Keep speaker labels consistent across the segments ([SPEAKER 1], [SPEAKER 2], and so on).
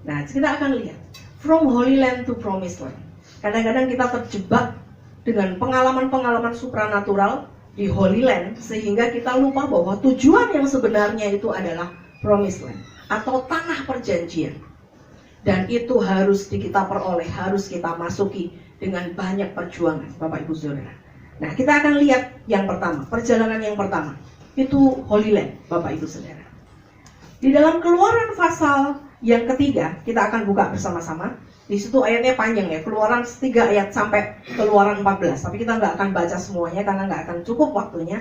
[SPEAKER 1] Nah, kita akan lihat from Holy Land to Promised Land. Kadang-kadang kita terjebak dengan pengalaman-pengalaman supranatural di Holy Land sehingga kita lupa bahwa tujuan yang sebenarnya itu adalah Promised Land atau tanah perjanjian. Dan itu harus kita peroleh, harus kita masuki dengan banyak perjuangan, Bapak Ibu Saudara. Nah, kita akan lihat yang pertama, perjalanan yang pertama, itu Holy Land, Bapak Ibu Saudara. Di dalam Keluaran pasal yang ketiga, kita akan buka bersama-sama. Di situ ayatnya panjang ya, Keluaran 3 ayat sampai Keluaran 14. Tapi kita nggak akan baca semuanya karena nggak akan cukup waktunya.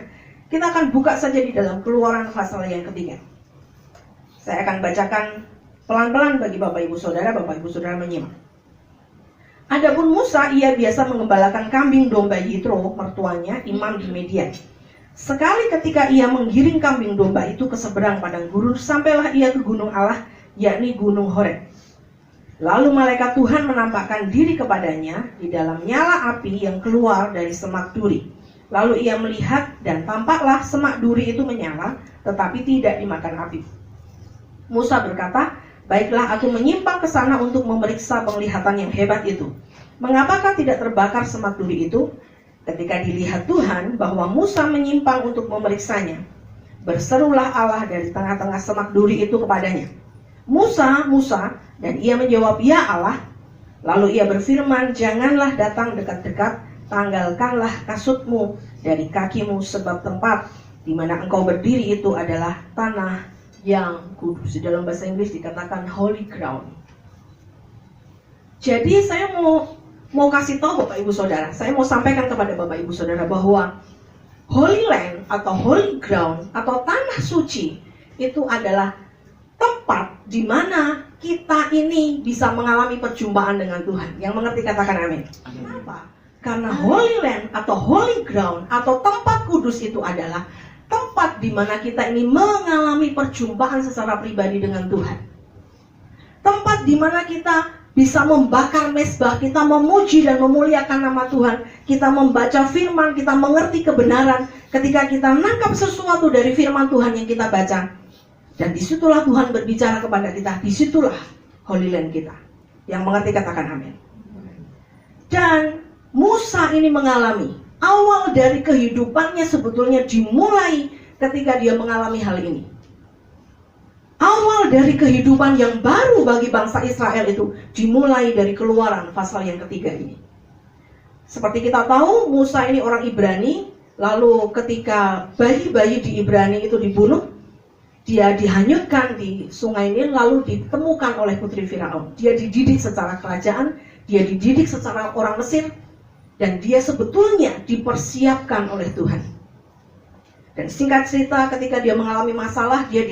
[SPEAKER 1] Kita akan buka saja di dalam Keluaran pasal yang ketiga. Saya akan bacakan pelan-pelan bagi Bapak Ibu Saudara menyimak. Adapun Musa, ia biasa mengembalakan kambing domba Yitro, mertuanya, imam di Midian. Sekali ketika ia menggiring kambing domba itu ke seberang padang gurun, sampailah ia ke gunung Allah, yakni gunung Horeb. Lalu malaikat Tuhan menampakkan diri kepadanya di dalam nyala api yang keluar dari semak duri. Lalu ia melihat dan tampaklah semak duri itu menyala, tetapi tidak dimakan api. Musa berkata, baiklah aku menyimpang ke sana untuk memeriksa penglihatan yang hebat itu. Mengapakah tidak terbakar semak duri itu? Ketika dilihat Tuhan bahwa Musa menyimpang untuk memeriksanya, berserulah Allah dari tengah-tengah semak duri itu kepadanya, Musa, Musa, dan ia menjawab, ya Allah. Lalu ia berfirman, janganlah datang dekat-dekat, tanggalkanlah kasutmu dari kakimu, sebab tempat di mana engkau berdiri itu adalah tanah yang kudus. Di dalam bahasa Inggris dikatakan holy ground. Jadi saya mau kasih tahu Bapak Ibu Saudara, saya mau sampaikan kepada Bapak Ibu Saudara bahwa Holy Land atau Holy Ground atau tanah suci itu adalah tempat di mana kita ini bisa mengalami perjumpaan dengan Tuhan. Yang mengerti katakan amin. Kenapa? Karena Holy Land atau Holy Ground atau tempat kudus itu adalah tempat di mana kita ini mengalami perjumpaan secara pribadi dengan Tuhan. Tempat di mana kita bisa membakar mezbah, kita memuji dan memuliakan nama Tuhan, kita membaca firman, kita mengerti kebenaran. Ketika kita menangkap sesuatu dari firman Tuhan yang kita baca, dan disitulah Tuhan berbicara kepada kita, disitulah Holy Land kita. Yang mengerti katakan amin. Dan Musa ini mengalami awal dari kehidupannya sebetulnya dimulai ketika dia mengalami hal ini. Awal dari kehidupan yang baru bagi bangsa Israel itu dimulai dari Keluaran pasal yang ketiga ini. Seperti kita tahu, Musa ini orang Ibrani. Lalu ketika bayi-bayi di Ibrani itu dibunuh, dia dihanyutkan di sungai Nil, lalu ditemukan oleh putri Firaun. Dia dididik secara kerajaan, dia dididik secara orang Mesir, dan dia sebetulnya dipersiapkan oleh Tuhan. Dan singkat cerita, ketika dia mengalami masalah, dia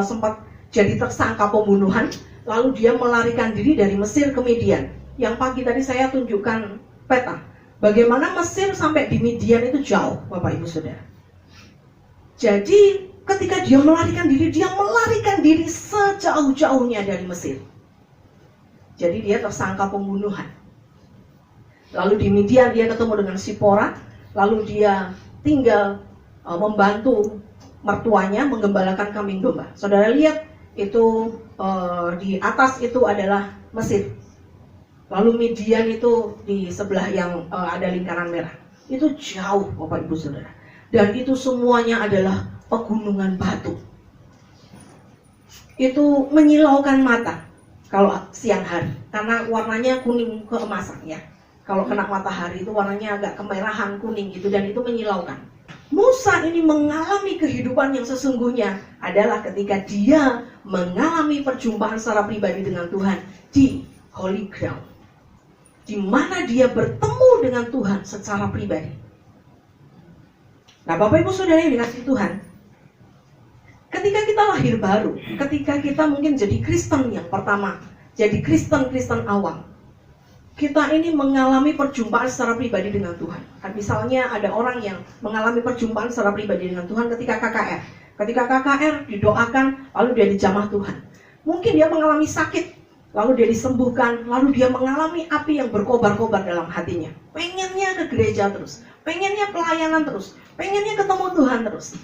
[SPEAKER 1] sempat jadi tersangka pembunuhan. Lalu dia melarikan diri dari Mesir ke Midian. Yang pagi tadi saya tunjukkan peta. Bagaimana Mesir sampai di Midian itu jauh, Bapak Ibu Saudara. Jadi ketika dia melarikan diri sejauh-jauhnya dari Mesir. Jadi dia tersangka pembunuhan. Lalu di Midian dia ketemu dengan Sipora. Lalu dia tinggal membantu mertuanya menggembalakan kambing domba. Saudara lihat itu di atas itu adalah Mesir. Lalu Midian itu di sebelah yang ada lingkaran merah. Itu jauh Bapak Ibu Saudara. Dan itu semuanya adalah pegunungan batu. Itu menyilaukan mata kalau siang hari, karena warnanya kuning keemasan ya. Kalau kena matahari itu warnanya agak kemerahan kuning gitu, dan itu menyilaukan. Musa ini mengalami kehidupan yang sesungguhnya adalah ketika dia mengalami perjumpaan secara pribadi dengan Tuhan di Holy Ground, di mana dia bertemu dengan Tuhan secara pribadi. Nah, Bapak Ibu Saudara yang dikasihi Tuhan, ketika kita lahir baru, ketika kita mungkin jadi Kristen yang pertama, jadi Kristen awal, kita ini mengalami perjumpaan secara pribadi dengan Tuhan. Misalnya ada orang yang mengalami perjumpaan secara pribadi dengan Tuhan ketika KKR. Ketika KKR didoakan, lalu dia dijamah Tuhan. Mungkin dia mengalami sakit, lalu dia disembuhkan, lalu dia mengalami api yang berkobar-kobar dalam hatinya. Pengennya ke gereja terus, pengennya pelayanan terus, pengennya ketemu Tuhan terus.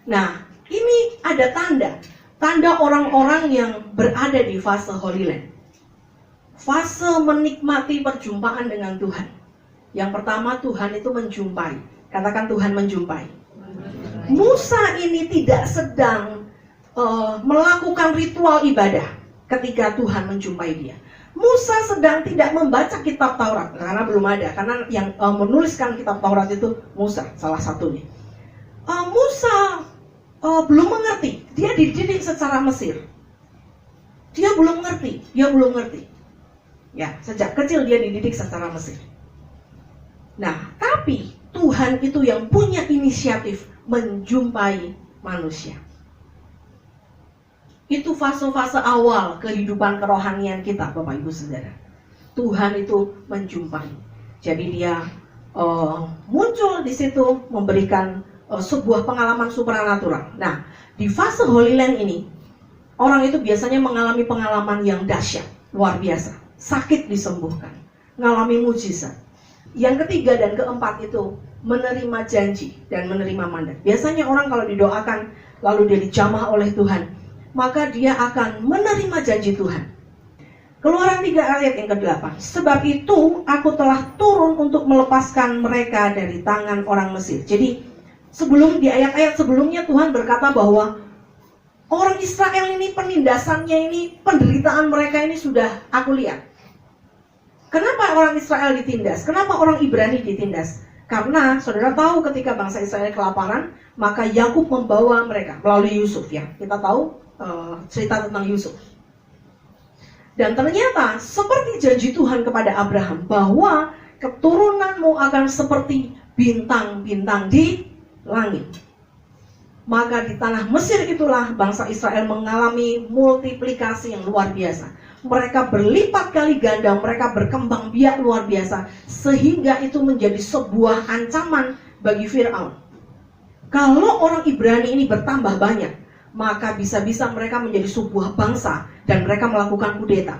[SPEAKER 1] Nah, ini ada tanda tanda orang-orang yang berada di fase Holy Land. Fase menikmati perjumpaan dengan Tuhan. Yang pertama, Tuhan itu menjumpai. Katakan Tuhan menjumpai. Musa ini tidak sedang melakukan ritual ibadah ketika Tuhan menjumpai dia. Musa sedang tidak membaca kitab Taurat karena belum ada, karena yang menuliskan kitab Taurat itu Musa, salah satunya. Musa belum mengerti, dia dididik secara Mesir. Dia belum ngerti. Ya, sejak kecil dia dididik secara Mesir. Nah, tapi Tuhan itu yang punya inisiatif menjumpai manusia. Itu fase-fase awal kehidupan kerohanian kita, Bapak Ibu Saudara. Tuhan itu menjumpai. Jadi dia muncul di situ memberikan sebuah pengalaman supranatural. Nah, di fase Holy Land ini, orang itu biasanya mengalami pengalaman yang dahsyat, luar biasa. Sakit disembuhkan, mengalami mujizat. Yang ketiga dan keempat itu menerima janji dan menerima mandat. Biasanya orang kalau didoakan lalu dia dijamah oleh Tuhan, maka dia akan menerima janji Tuhan. Keluaran 3 ayat yang ke-8. Sebab itu aku telah turun untuk melepaskan mereka dari tangan orang Mesir. Jadi sebelum di ayat-ayat sebelumnya Tuhan berkata bahwa orang Israel ini penindasannya ini, penderitaan mereka ini sudah aku lihat. Kenapa orang Israel ditindas? Kenapa orang Ibrani ditindas? Karena saudara tahu ketika bangsa Israel kelaparan, maka Yakub membawa mereka melalui Yusuf ya. Kita tahu cerita tentang Yusuf. Dan ternyata seperti janji Tuhan kepada Abraham bahwa keturunanmu akan seperti bintang-bintang di langit. Maka di tanah Mesir itulah bangsa Israel mengalami multiplikasi yang luar biasa. Mereka berlipat kali ganda, mereka berkembang biak luar biasa, sehingga itu menjadi sebuah ancaman bagi Fir'aun. Kalau orang Ibrani ini bertambah banyak, maka bisa-bisa mereka menjadi sebuah bangsa dan mereka melakukan kudeta.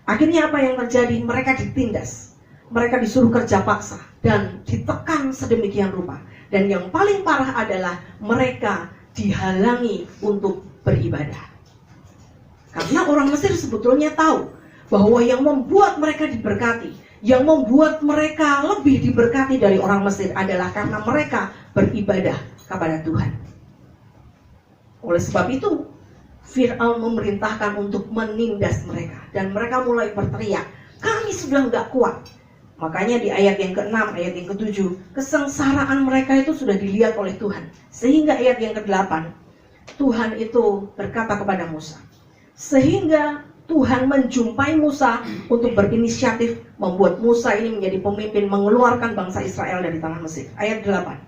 [SPEAKER 1] Akhirnya apa yang terjadi? Mereka ditindas, mereka disuruh kerja paksa dan ditekan sedemikian rupa. Dan yang paling parah adalah mereka dihalangi untuk beribadah. Karena orang Mesir sebetulnya tahu bahwa yang membuat mereka diberkati, yang membuat mereka lebih diberkati dari orang Mesir adalah karena mereka beribadah kepada Tuhan. Oleh sebab itu, Fir'aun memerintahkan untuk menindas mereka. Dan mereka mulai berteriak, kami sudah nggak kuat. Makanya di ayat yang ke-6, ayat yang ke-7, kesengsaraan mereka itu sudah dilihat oleh Tuhan. Sehingga ayat yang ke-8, Tuhan itu berkata kepada Musa. Sehingga Tuhan menjumpai Musa untuk berinisiatif membuat Musa ini menjadi pemimpin mengeluarkan bangsa Israel dari tanah Mesir. Ayat 8.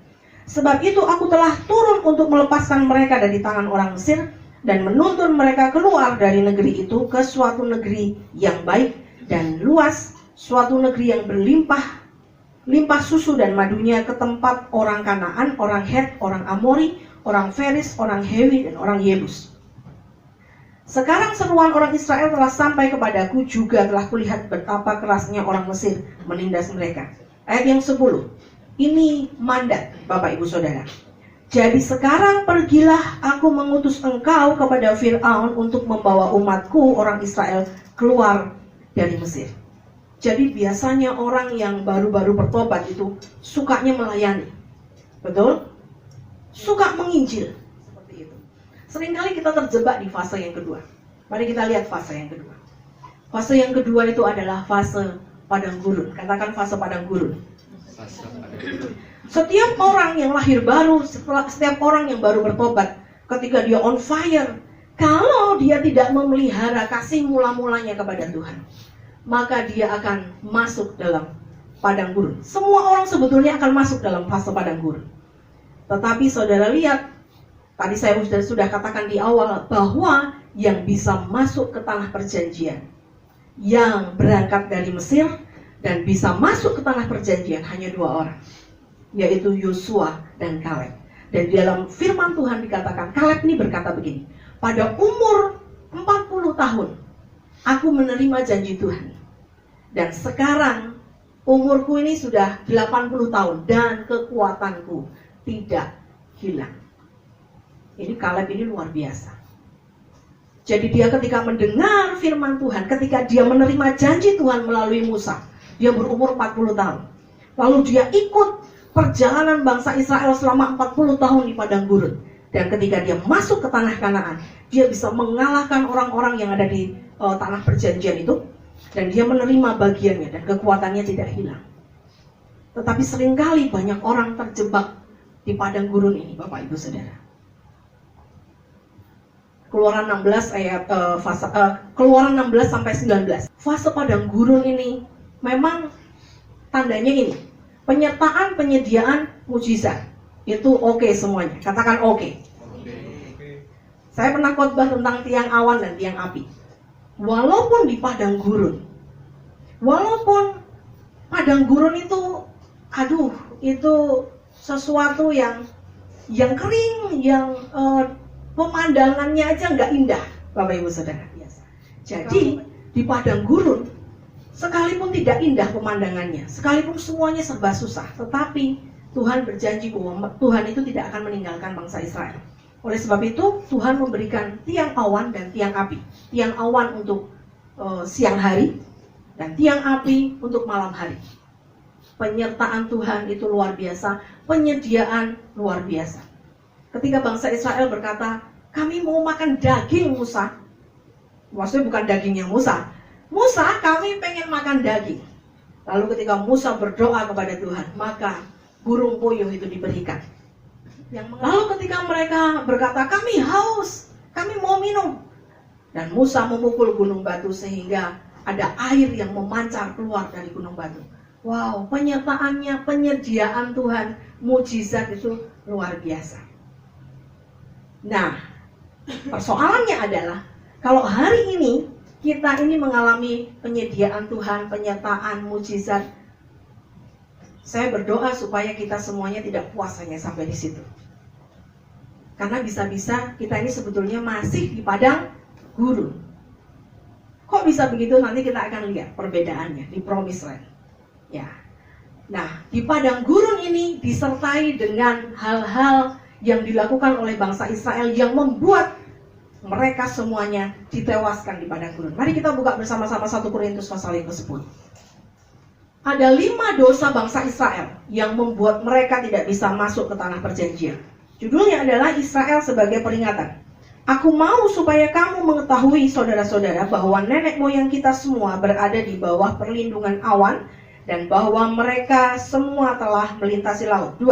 [SPEAKER 1] Sebab itu aku telah turun untuk melepaskan mereka dari tangan orang Mesir dan menuntun mereka keluar dari negeri itu ke suatu negeri yang baik dan luas, suatu negeri yang limpah susu dan madunya, ke tempat orang Kanaan, orang Het, orang Amori, orang Feris, orang Hewi, dan orang Yebus. Sekarang seruan orang Israel telah sampai kepadaku, juga telah kulihat betapa kerasnya orang Mesir menindas mereka. Ayat yang 10. Ini mandat, Bapak Ibu Saudara. Jadi sekarang pergilah, aku mengutus engkau kepada Fir'aun untuk membawa umatku orang Israel keluar dari Mesir. Jadi biasanya orang yang baru-baru bertobat itu sukanya melayani. Betul? Suka menginjil. Seperti itu. Seringkali kita terjebak di fase yang kedua. Mari kita lihat fase yang kedua. Fase yang kedua itu adalah fase padang gurun. Katakan fase padang gurun. Setiap orang yang lahir baru, setiap orang yang baru bertobat, ketika dia on fire, kalau dia tidak memelihara kasih mula-mulanya kepada Tuhan, maka dia akan masuk dalam padang gurun. Semua orang sebetulnya akan masuk dalam fase padang gurun. Tetapi saudara lihat, tadi saya sudah katakan di awal bahwa yang bisa masuk ke tanah perjanjian, yang berangkat dari Mesir dan bisa masuk ke tanah perjanjian hanya 2 orang, yaitu Yosua dan Kaleb. Dan di dalam firman Tuhan dikatakan, Kaleb ini berkata begini, pada umur 40 tahun aku menerima janji Tuhan, dan sekarang umurku ini sudah 80 tahun dan kekuatanku tidak hilang. Ini Kaleb ini luar biasa. Jadi dia ketika mendengar firman Tuhan, ketika dia menerima janji Tuhan melalui Musa, dia berumur 40 tahun. Lalu dia ikut perjalanan bangsa Israel selama 40 tahun di padang gurun. Dan ketika dia masuk ke tanah Kanaan, dia bisa mengalahkan orang-orang yang ada di tanah perjanjian itu. Dan dia menerima bagiannya dan kekuatannya tidak hilang. Tetapi seringkali banyak orang terjebak di padang gurun ini, Bapak Ibu Saudara. Keluaran 16 ayat Keluaran 16 sampai 19. Fase padang gurun ini memang tandanya ini, penyertaan penyediaan mujizat. Itu oke semuanya. Katakan oke. Saya pernah khotbah tentang tiang awan dan tiang api. Walaupun di padang gurun, walaupun padang gurun itu, itu sesuatu yang kering, yang pemandangannya aja nggak indah, Bapak Ibu Saudara. Jadi di padang gurun, sekalipun tidak indah pemandangannya, sekalipun semuanya serba susah, tetapi Tuhan berjanji bahwa Tuhan itu tidak akan meninggalkan bangsa Israel. Oleh sebab itu, Tuhan memberikan tiang awan dan tiang api. Tiang awan untuk siang hari, dan tiang api untuk malam hari. Penyertaan Tuhan itu luar biasa, penyediaan luar biasa. Ketika bangsa Israel berkata, kami mau makan daging Musa. Maksudnya bukan dagingnya Musa. Musa, kami pengen makan daging. Lalu ketika Musa berdoa kepada Tuhan, maka burung puyuh itu diberikan. Lalu ketika mereka berkata, kami haus, kami mau minum. Dan Musa memukul gunung batu sehingga ada air yang memancar keluar dari gunung batu. Wow, penyertaannya, penyediaan Tuhan, mujizat itu luar biasa. Nah, persoalannya adalah, kalau hari ini kita ini mengalami penyediaan Tuhan, penyertaan, mujizat, saya berdoa supaya kita semuanya tidak puas hanya sampai di situ. Karena bisa-bisa kita ini sebetulnya masih di padang gurun. Kok bisa begitu? Nanti kita akan lihat perbedaannya di Promised Land. Ya. Nah, di padang gurun ini disertai dengan hal-hal yang dilakukan oleh bangsa Israel yang membuat mereka semuanya ditewaskan di padang gurun. Mari kita buka bersama-sama 1 Korintus pasal yang ke-10. Ada 5 dosa bangsa Israel yang membuat mereka tidak bisa masuk ke tanah perjanjian. Judulnya adalah Israel sebagai peringatan. Aku mau supaya kamu mengetahui, saudara-saudara, bahwa nenek moyang kita semua berada di bawah perlindungan awan, dan bahwa mereka semua telah melintasi laut. 2.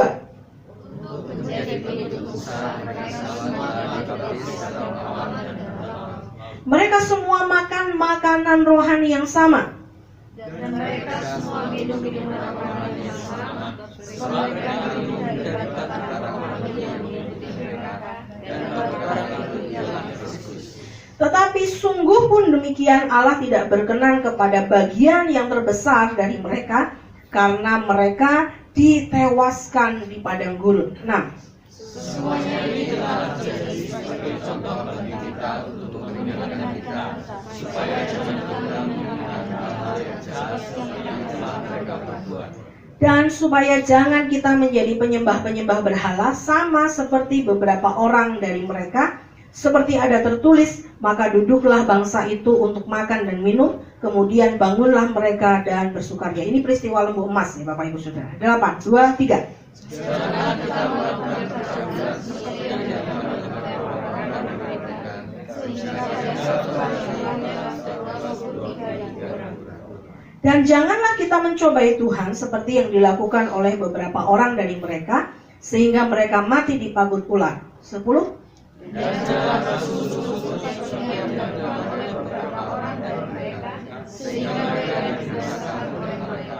[SPEAKER 1] Mereka semua makan makanan rohani yang sama. Dan mereka semua minum minuman rohani yang sama. Tetapi sungguh pun demikian, Allah tidak berkenan kepada bagian yang terbesar dari mereka, karena mereka ditewaskan di padang gurun. 6. Semuanya ini telah terjadi sebagai contoh bagi kita untuk mengingatkan kita supaya jangan mengulangi hal-hal yang jahat yang telah mereka perbuat. Dan supaya jangan kita menjadi penyembah-penyembah berhala sama seperti beberapa orang dari mereka. Seperti ada tertulis, maka duduklah bangsa itu untuk makan dan minum, kemudian bangunlah mereka dan bersukaria. Ini peristiwa lembu emas ya Bapak Ibu Saudara. 8, 2, 3. Jangan kita melakukan percabulan seperti yang dilakukan oleh orang-orang mereka, sehingga pada suatu hari dan janganlah kita mencobai Tuhan seperti yang dilakukan oleh beberapa orang dari mereka, sehingga mereka mati di pagut ular. 10. Dan jangan bersungguh-sungguh seperti yang dilakukan oleh beberapa orang dari mereka, sehingga mereka dibinasakan oleh mereka.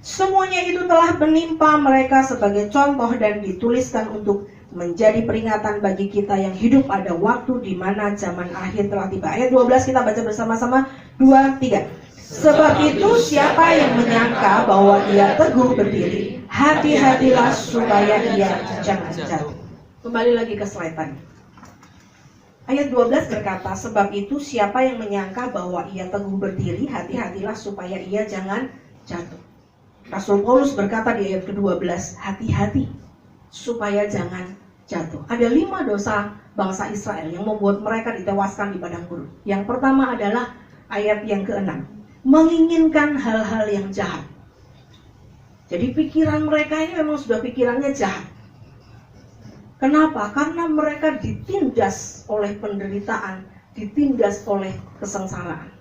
[SPEAKER 1] Semuanya itu telah menimpa mereka sebagai contoh dan dituliskan untuk menjadi peringatan bagi kita yang hidup pada waktu di mana zaman akhir telah tiba. Ayat 12 kita baca bersama-sama. 2, 3. Sebab itu siapa yang menyangka bahwa ia teguh berdiri, hati-hatilah supaya ia jangan jatuh. Kembali lagi ke slide tadi. Ayat 12 berkata, sebab itu siapa yang menyangka bahwa ia teguh berdiri, hati-hatilah supaya ia jangan jatuh. Rasul Paulus berkata di ayat ke-12, hati-hati supaya jangan jatuh. Ada 5 dosa bangsa Israel yang membuat mereka ditewaskan di padang gurun. Yang pertama adalah ayat yang ke-6, menginginkan hal-hal yang jahat. Jadi pikiran mereka ini memang sudah pikirannya jahat. Kenapa? Karena mereka ditindas oleh penderitaan, ditindas oleh kesengsaraan.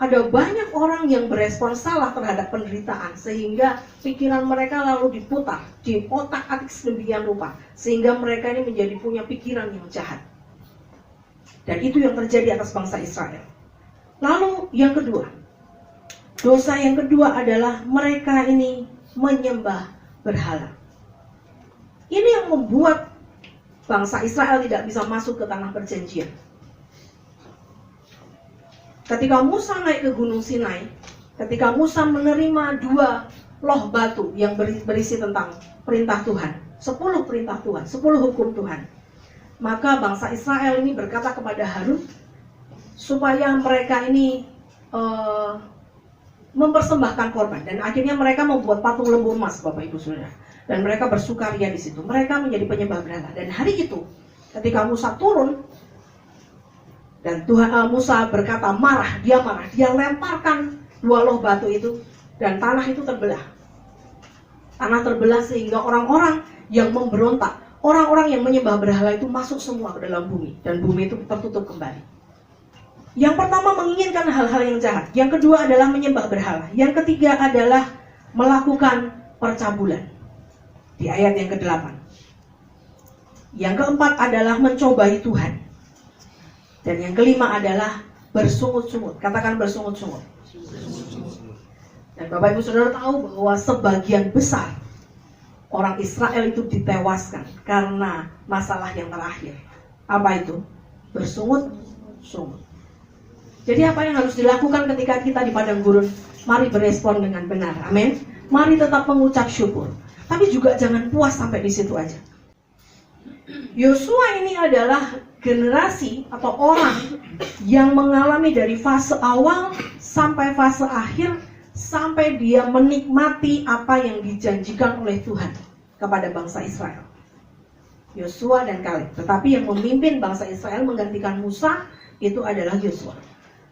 [SPEAKER 1] Ada banyak orang yang berespon salah terhadap penderitaan, sehingga pikiran mereka lalu diputar, diotak-atik sedemikian rupa, sehingga mereka ini menjadi punya pikiran yang jahat. Dan itu yang terjadi atas bangsa Israel. Lalu yang kedua, dosa yang kedua adalah mereka ini menyembah berhala. Ini yang membuat bangsa Israel tidak bisa masuk ke tanah perjanjian. Ketika Musa naik ke Gunung Sinai, ketika Musa menerima 2 loh batu yang berisi tentang perintah Tuhan, 10 perintah Tuhan, 10 hukum Tuhan, maka bangsa Israel ini berkata kepada Harun supaya mereka ini mempersembahkan korban, dan akhirnya mereka membuat patung lembu emas, Bapak Ibu Saudara, dan mereka bersukaria di situ. Mereka menjadi penyembah berhala. Dan hari itu ketika Musa turun dan Musa berkata marah, dia lemparkan 2 loh batu itu dan tanah itu terbelah. Tanah terbelah sehingga orang-orang yang memberontak, orang-orang yang menyembah berhala itu masuk semua ke dalam bumi, dan bumi itu tertutup kembali. Yang pertama menginginkan hal-hal yang jahat. Yang kedua adalah menyembah berhala. Yang ketiga adalah melakukan percabulan. Di ayat yang ke-8. Yang keempat adalah mencobai Tuhan. Dan yang kelima adalah bersungut-sungut. Katakan bersungut-sungut. Dan Bapak Ibu Saudara tahu bahwa sebagian besar orang Israel itu ditewaskan karena masalah yang terakhir. Apa itu? Bersungut-sungut. Jadi apa yang harus dilakukan ketika kita di padang gurun? Mari berespon dengan benar, amin. Mari tetap mengucap syukur, tapi juga jangan puas sampai di situ aja. Yosua ini adalah generasi atau orang yang mengalami dari fase awal sampai fase akhir, sampai dia menikmati apa yang dijanjikan oleh Tuhan kepada bangsa Israel. Yosua dan Kaleb. Tetapi yang memimpin bangsa Israel menggantikan Musa itu adalah Yosua.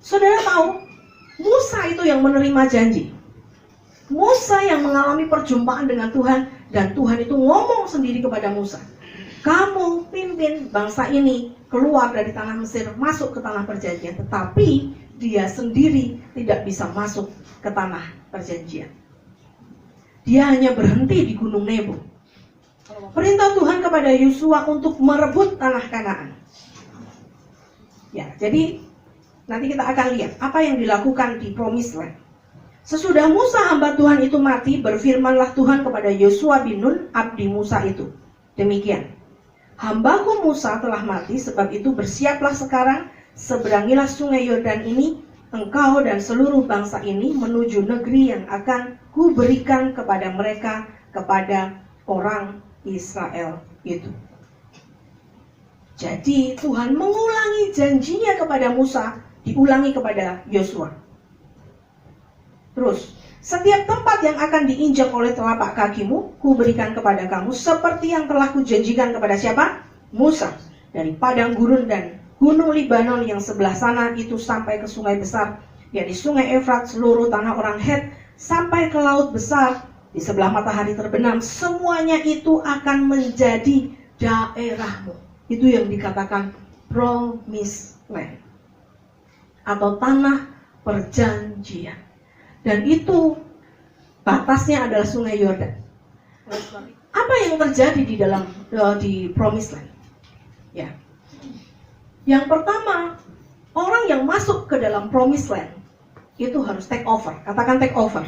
[SPEAKER 1] Saudara tahu, Musa itu yang menerima janji. Musa yang mengalami perjumpaan dengan Tuhan, dan Tuhan itu ngomong sendiri kepada Musa, kamu pimpin bangsa ini keluar dari tanah Mesir, masuk ke tanah perjanjian. Tetapi dia sendiri tidak bisa masuk ke tanah perjanjian. Dia hanya berhenti di Gunung Nebo. Perintah Tuhan kepada Yosua untuk merebut tanah Kanaan. Ya, jadi nanti kita akan lihat apa yang dilakukan di Promised Land. Sesudah Musa hamba Tuhan itu mati, berfirmanlah Tuhan kepada Yosua bin Nun, abdi Musa itu. Demikian, hambaku Musa telah mati, sebab itu bersiaplah sekarang, seberangilah sungai Yordan ini, engkau dan seluruh bangsa ini menuju negeri yang akan kuberikan kepada mereka, kepada orang Israel itu. Jadi Tuhan mengulangi janjinya kepada Musa, diulangi kepada Yosua. Terus, setiap tempat yang akan diinjak oleh telapak kakimu, kuberikan kepada kamu seperti yang telah kujanjikan kepada siapa? Musa. Dari padang gurun dan gunung Libanon yang sebelah sana itu sampai ke sungai besar, yakni sungai Efrat, seluruh tanah orang Het, sampai ke laut besar di sebelah matahari terbenam, semuanya itu akan menjadi daerahmu. Itu yang dikatakan Promised Land, atau tanah perjanjian. Dan itu batasnya adalah sungai Yordan. Apa yang terjadi di Promised Land? Ya. Yang pertama, orang yang masuk ke dalam Promised Land itu harus take over. Katakan take over.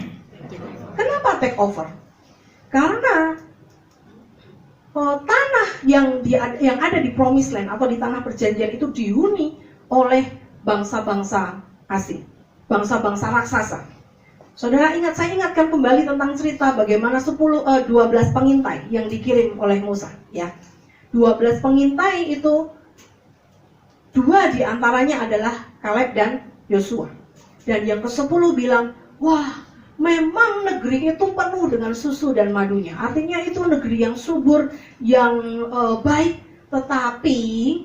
[SPEAKER 1] Kenapa take over? Karena tanah yang ada di Promised Land atau di tanah perjanjian itu dihuni oleh bangsa-bangsa asing, bangsa-bangsa raksasa. Saudara ingat, saya ingatkan kembali tentang cerita bagaimana 12 pengintai yang dikirim oleh Musa, ya. 12 pengintai itu, 2 diantaranya adalah Kaleb dan Yosua. Dan yang ke-10 bilang, wah, memang negeri itu penuh dengan susu dan madunya. Artinya itu negeri yang subur, yang baik. Tetapi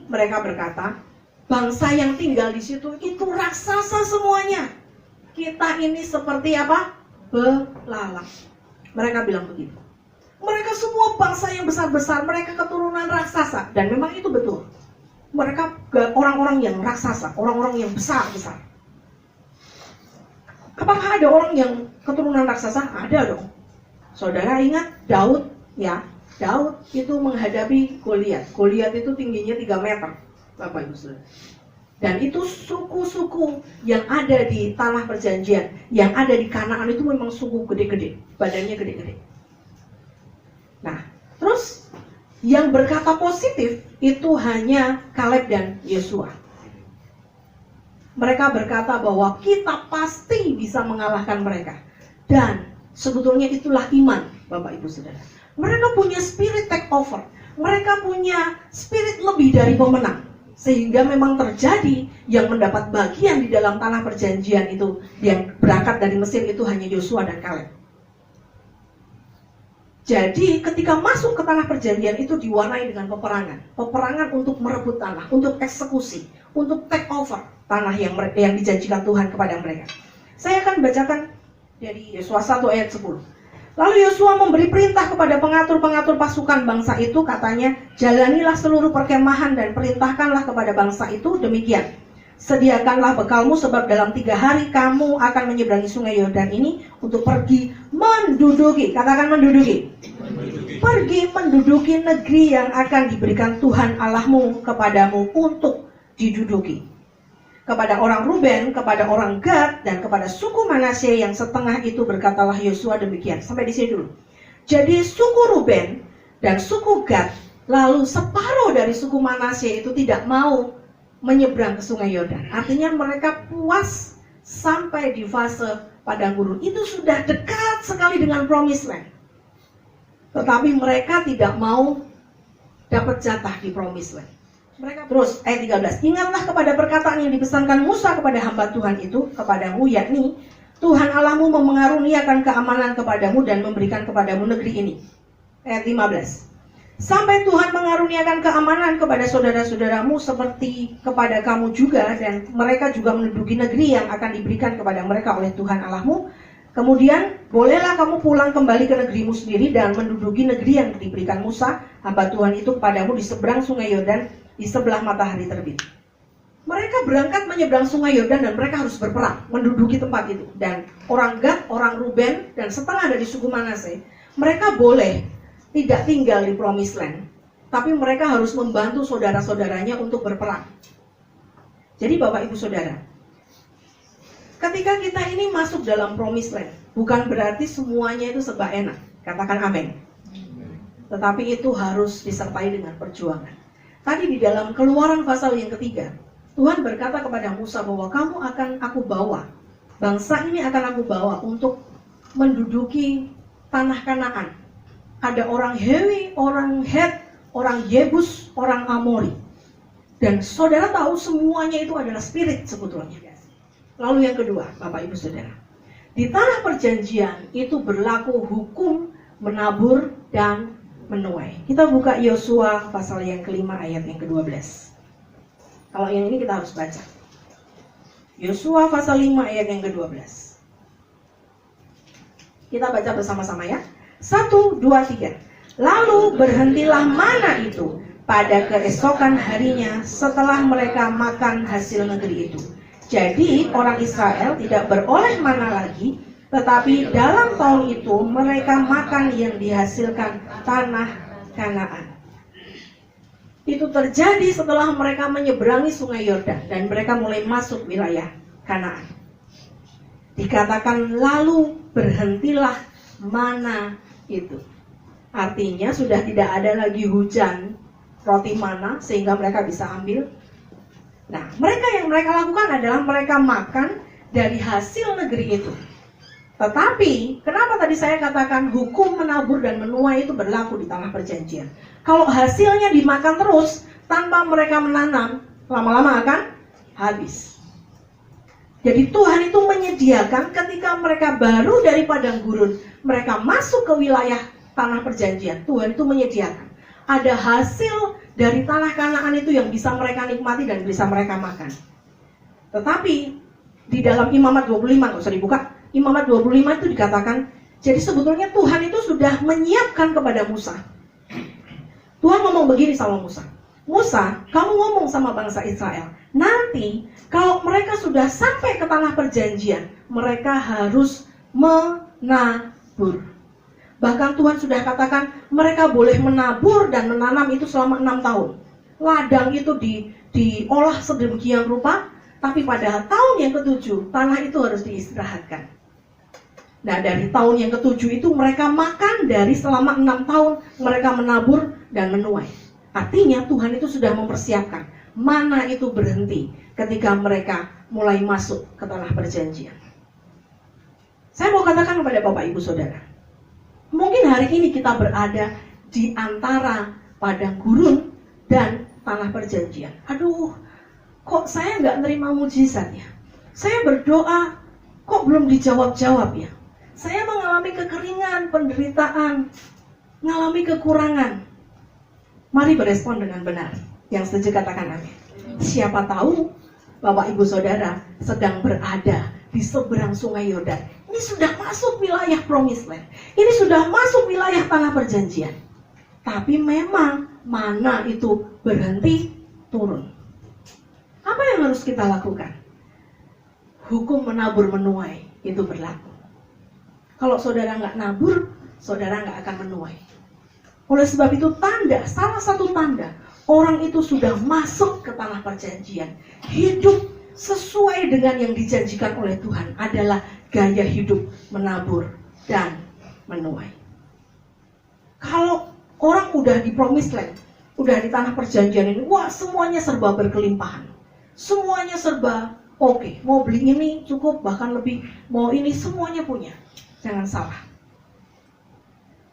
[SPEAKER 1] mereka berkata, bangsa yang tinggal di situ itu raksasa semuanya. Kita ini seperti apa? Belalang. Mereka bilang begitu. Mereka semua bangsa yang besar-besar, mereka keturunan raksasa. Dan memang itu betul. Mereka orang-orang yang raksasa, orang-orang yang besar-besar. Apakah ada orang yang keturunan raksasa? Ada dong. Saudara ingat Daud, ya? Daud itu menghadapi Goliat. Goliat itu tingginya 3 meter, Bapak Ibu Saudara. Dan itu suku-suku yang ada di tanah perjanjian, yang ada di Kanaan itu memang suku gede-gede, badannya gede-gede. Nah, terus yang berkata positif itu hanya Kaleb dan Yosua. Mereka berkata bahwa kita pasti bisa mengalahkan mereka. Dan sebetulnya itulah iman, Bapak Ibu Saudara. Mereka punya spirit take over. Mereka punya spirit lebih dari pemenang. Sehingga memang terjadi yang mendapat bagian di dalam tanah perjanjian itu, yang berangkat dari Mesir itu hanya Yosua dan Kaleb. Jadi ketika masuk ke tanah perjanjian itu diwarnai dengan peperangan. Peperangan untuk merebut tanah, untuk eksekusi, untuk take over tanah yang dijanjikan Tuhan kepada mereka. Saya akan bacakan dari Yosua 1 ayat 10. Lalu Yosua memberi perintah kepada pengatur-pengatur pasukan bangsa itu, katanya, jalanilah seluruh perkemahan dan perintahkanlah kepada bangsa itu demikian. Sediakanlah bekalmu sebab dalam 3 hari kamu akan menyeberangi sungai Yordan ini untuk pergi menduduki, katakan menduduki. Pergi menduduki negeri yang akan diberikan Tuhan Allahmu kepadamu untuk diduduki. Kepada orang Ruben, kepada orang Gad, dan kepada suku Manasye yang setengah itu berkatalah Yosua demikian. Sampai di sini dulu. Jadi suku Ruben dan suku Gad, lalu separuh dari suku Manasye itu tidak mau menyeberang ke sungai Yordan. Artinya mereka puas sampai di fase padang gurun. Itu sudah dekat sekali dengan promised land. Tetapi mereka tidak mau dapat jatah di promised land. Mereka terus ayat 13, ingatlah kepada perkataan yang dipesankan Musa kepada hamba Tuhan itu kepadamu, yakni Tuhan Allahmu memengaruniakan keamanan kepadamu dan memberikan kepadamu negeri ini. Ayat 15, sampai Tuhan mengaruniakan keamanan kepada saudara-saudaramu seperti kepada kamu juga, dan mereka juga menduduki negeri yang akan diberikan kepada mereka oleh Tuhan Allahmu. Kemudian bolehlah kamu pulang kembali ke negerimu sendiri dan menduduki negeri yang diberikan Musa hamba Tuhan itu kepadamu di seberang sungai Yordan, di sebelah matahari terbit. Mereka berangkat menyeberang sungai Yordan dan mereka harus berperang menduduki tempat itu. Dan orang Gad, orang Ruben, dan setengah dari suku Manasye, mereka boleh tidak tinggal di promised land, tapi mereka harus membantu saudara-saudaranya untuk berperang. Jadi Bapak Ibu Saudara, ketika kita ini masuk dalam promised land, bukan berarti semuanya itu serba enak. Katakan amin. Tetapi itu harus disertai dengan perjuangan. Tadi di dalam Keluaran pasal yang ketiga, Tuhan berkata kepada Musa bahwa kamu akan aku bawa, bangsa ini akan aku bawa untuk menduduki tanah Kanaan. Ada orang Hewi, orang Het, orang Yebus, orang Amori. Dan saudara tahu semuanya itu adalah spirit sebetulnya. Lalu yang kedua, Bapak Ibu Saudara, di tanah perjanjian itu berlaku hukum menabur dan menuai. Kita buka Yosua pasal yang kelima ayat yang ke-12. Kalau yang ini kita harus baca. Yosua pasal 5 ayat yang ke-12. Kita baca bersama-sama ya. 1, 2, 3. Lalu berhentilah mana itu pada keesokan harinya setelah mereka makan hasil negeri itu. Jadi orang Israel tidak beroleh mana lagi, tetapi dalam tahun itu mereka makan yang dihasilkan tanah Kanaan. Itu terjadi setelah mereka menyeberangi sungai Yordan dan mereka mulai masuk wilayah Kanaan. Dikatakan lalu berhentilah mana itu. Artinya sudah tidak ada lagi hujan roti mana sehingga mereka bisa ambil. Nah, yang mereka lakukan adalah mereka makan dari hasil negeri itu. Tetapi, kenapa tadi saya katakan hukum menabur dan menuai itu berlaku di tanah perjanjian? Kalau hasilnya dimakan terus, tanpa mereka menanam, lama-lama akan habis. Jadi Tuhan itu menyediakan ketika mereka baru dari padang gurun, mereka masuk ke wilayah tanah perjanjian. Tuhan itu menyediakan. ada hasil dari tanah Kanaan itu yang bisa mereka nikmati dan bisa mereka makan. Tetapi di dalam Imamat 25, nggak usah dibuka, Imamat 25 itu dikatakan, jadi sebetulnya Tuhan itu sudah menyiapkan kepada Musa. Tuhan ngomong begini sama Musa, Musa, kamu ngomong sama bangsa Israel, nanti kalau mereka sudah sampai ke tanah perjanjian, mereka harus menabur. Bahkan Tuhan sudah katakan mereka boleh menabur dan menanam itu selama 6 tahun. Ladang itu diolah sedemikian rupa, tapi pada tahun yang ke-7 tanah itu harus diistirahatkan. Nah, dari tahun yang ke-7 itu mereka makan dari selama 6 tahun mereka menabur dan menuai. Artinya Tuhan itu sudah mempersiapkan mana itu berhenti ketika mereka mulai masuk ke tanah perjanjian. Saya mau katakan kepada Bapak Ibu Saudara, mungkin hari ini kita berada di antara padang gurun dan tanah perjanjian. Aduh, kok saya nggak nerima mujizat ya? Saya berdoa, kok belum dijawab-jawab ya? Saya mengalami kekeringan, penderitaan, mengalami kekurangan. Mari berespon dengan benar. Yang setuju katakan amin. Siapa tahu Bapak Ibu Saudara sedang berada di seberang sungai Yordan. Ini sudah masuk wilayah Promised Land. Ini sudah masuk wilayah tanah perjanjian. Tapi memang mana itu berhenti turun. Apa yang harus kita lakukan? Hukum menabur menuai itu berlaku. Kalau saudara nggak nabur, saudara nggak akan menuai. Oleh sebab itu salah satu tanda orang itu sudah masuk ke tanah perjanjian, hidup sesuai dengan yang dijanjikan oleh Tuhan adalah gaya hidup menabur dan menuai. Kalau orang udah di Promised Land, udah di tanah perjanjian ini, wah semuanya serba berkelimpahan. Semuanya serba oke. Mau beli ini cukup, bahkan lebih. Mau ini semuanya punya. Jangan salah.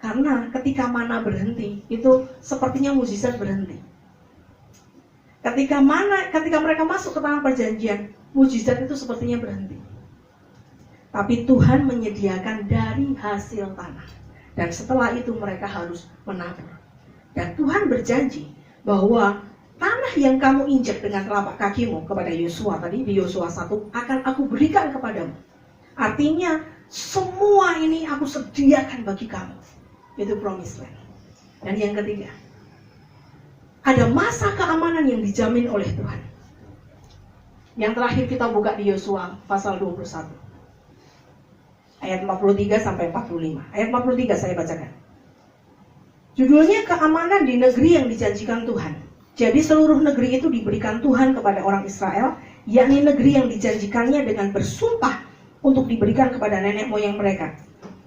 [SPEAKER 1] Karena ketika mana berhenti, itu sepertinya mujizat berhenti. Ketika mereka masuk ke tanah perjanjian, mujizat itu sepertinya berhenti. Tapi Tuhan menyediakan dari hasil tanah. Dan setelah itu mereka harus menabur. Dan Tuhan berjanji bahwa tanah yang kamu injak dengan telapak kakimu kepada Yosua tadi di Yosua 1 akan aku berikan kepadamu. Artinya semua ini aku sediakan bagi kamu. Itu Promised Land. Dan yang ketiga, ada masa keamanan yang dijamin oleh Tuhan. Yang terakhir kita buka di Yosua pasal 21. Ayat 43 sampai 45. Ayat 43 saya bacakan. Judulnya keamanan di negeri yang dijanjikan Tuhan. Jadi seluruh negeri itu diberikan Tuhan kepada orang Israel, yakni negeri yang dijanjikannya dengan bersumpah untuk diberikan kepada nenek moyang mereka.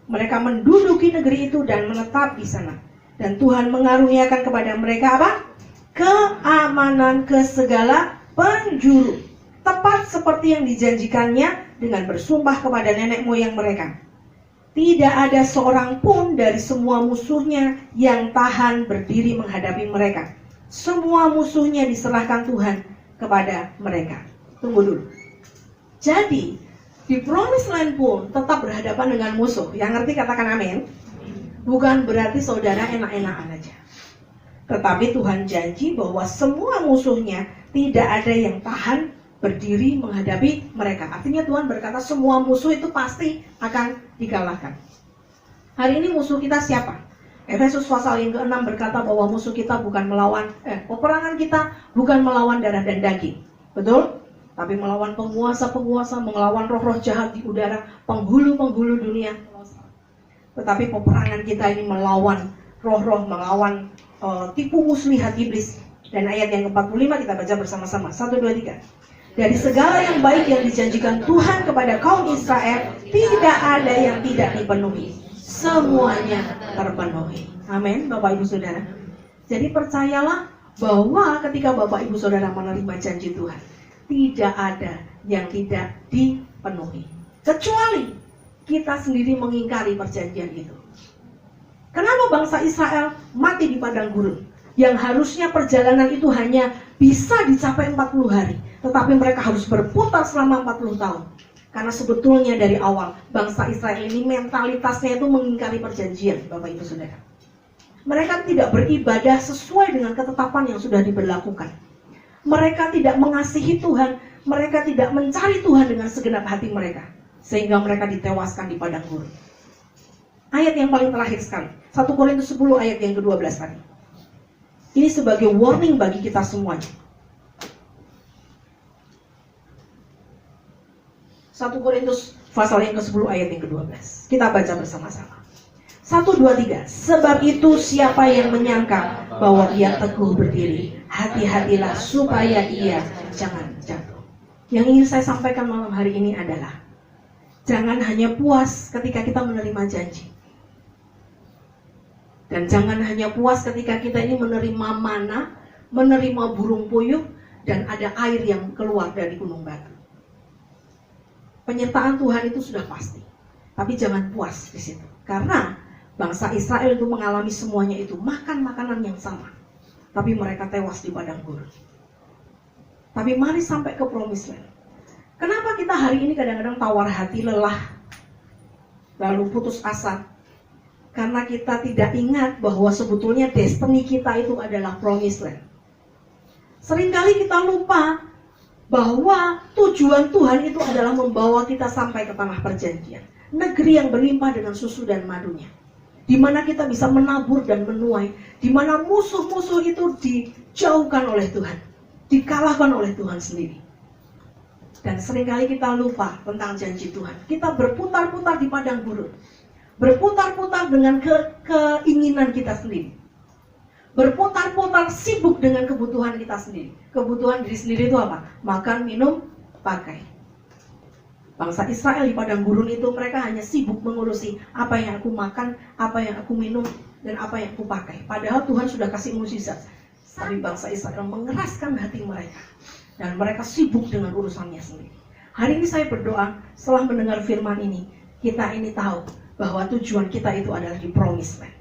[SPEAKER 1] Mereka menduduki negeri itu dan menetap di sana. Dan Tuhan mengaruniakan kepada mereka apa? Keamanan ke segala penjuru. Tepat seperti yang dijanjikannya dengan bersumpah kepada nenek moyang mereka. Tidak ada seorang pun dari semua musuhnya yang tahan berdiri menghadapi mereka. Semua musuhnya diserahkan Tuhan kepada mereka. Tunggu dulu. Jadi di Promised Land pun tetap berhadapan dengan musuh. Yang ngerti katakan amin. Bukan berarti saudara enak-enakan aja. Tetapi Tuhan janji bahwa semua musuhnya tidak ada yang tahan berdiri menghadapi mereka. Artinya Tuhan berkata semua musuh itu pasti akan dikalahkan. Hari ini musuh kita siapa? Efesus pasal yang ke-6 berkata bahwa musuh kita bukan melawan, peperangan kita bukan melawan darah dan daging. Betul? Tapi melawan penguasa-penguasa, melawan roh-roh jahat di udara, penghulu-penghulu dunia. Tetapi peperangan kita ini melawan roh-roh, melawan tipu muslihat iblis. Dan ayat yang ke-45 kita baca bersama-sama. 1, 2, 3. Dari segala yang baik yang dijanjikan Tuhan kepada kaum Israel, tidak ada yang tidak dipenuhi. Semuanya terpenuhi. Amin, Bapak Ibu Saudara. Jadi percayalah bahwa ketika Bapak Ibu Saudara menerima janji Tuhan, tidak ada yang tidak dipenuhi. Kecuali kita sendiri mengingkari perjanjian itu. Kenapa bangsa Israel mati di padang gurun? Yang harusnya perjalanan itu hanya bisa dicapai 40 hari. Tetapi mereka harus berputar selama 40 tahun. Karena sebetulnya dari awal bangsa Israel ini mentalitasnya itu mengingkari perjanjian, Bapak Ibu Saudara. Mereka tidak beribadah sesuai dengan ketetapan yang sudah diberlakukan. Mereka tidak mengasihi Tuhan, mereka tidak mencari Tuhan dengan segenap hati mereka, sehingga mereka ditewaskan di padang gurun. Ayat yang paling terakhir sekali, 1 Korintus 10 ayat yang ke-12 tadi. Ini sebagai warning bagi kita semuanya. 1 Korintus pasal yang ke-10 ayat yang ke-12. Kita baca bersama-sama. 1, 2, 3. Sebab itu siapa yang menyangka bahwa ia teguh berdiri, hati-hatilah supaya ia jangan jatuh. Yang ingin saya sampaikan malam hari ini adalah, jangan hanya puas ketika kita menerima janji. Dan jangan hanya puas ketika kita ini menerima mana, menerima burung puyuh, dan ada air yang keluar dari gunung batu. Penyertaan Tuhan itu sudah pasti. Tapi jangan puas di situ. Karena bangsa Israel itu mengalami semuanya itu, makan makanan yang sama. Tapi mereka tewas di padang gurun. Tapi mari sampai ke Promised Land. Kenapa kita hari ini kadang-kadang tawar hati, lelah, lalu putus asa? Karena kita tidak ingat bahwa sebetulnya destiny kita itu adalah Promised Land. Seringkali kita lupa bahwa tujuan Tuhan itu adalah membawa kita sampai ke tanah perjanjian, negeri yang berlimpah dengan susu dan madunya, di mana kita bisa menabur dan menuai, di mana musuh-musuh itu dijauhkan oleh Tuhan, dikalahkan oleh Tuhan sendiri. Dan seringkali kita lupa tentang janji Tuhan. Kita berputar-putar di padang gurun, berputar-putar dengan keinginan kita sendiri, berputar-putar sibuk dengan kebutuhan kita sendiri. Kebutuhan diri sendiri itu apa? Makan, minum, pakai. Bangsa Israel di padang gurun itu mereka hanya sibuk mengurusi apa yang aku makan, apa yang aku minum, dan apa yang aku pakai. Padahal Tuhan sudah kasih mukjizat. Tapi bangsa Israel mengeraskan hati mereka. Dan mereka sibuk dengan urusannya sendiri. Hari ini saya berdoa setelah mendengar firman ini, kita ini tahu bahwa tujuan kita itu adalah di Promised Land.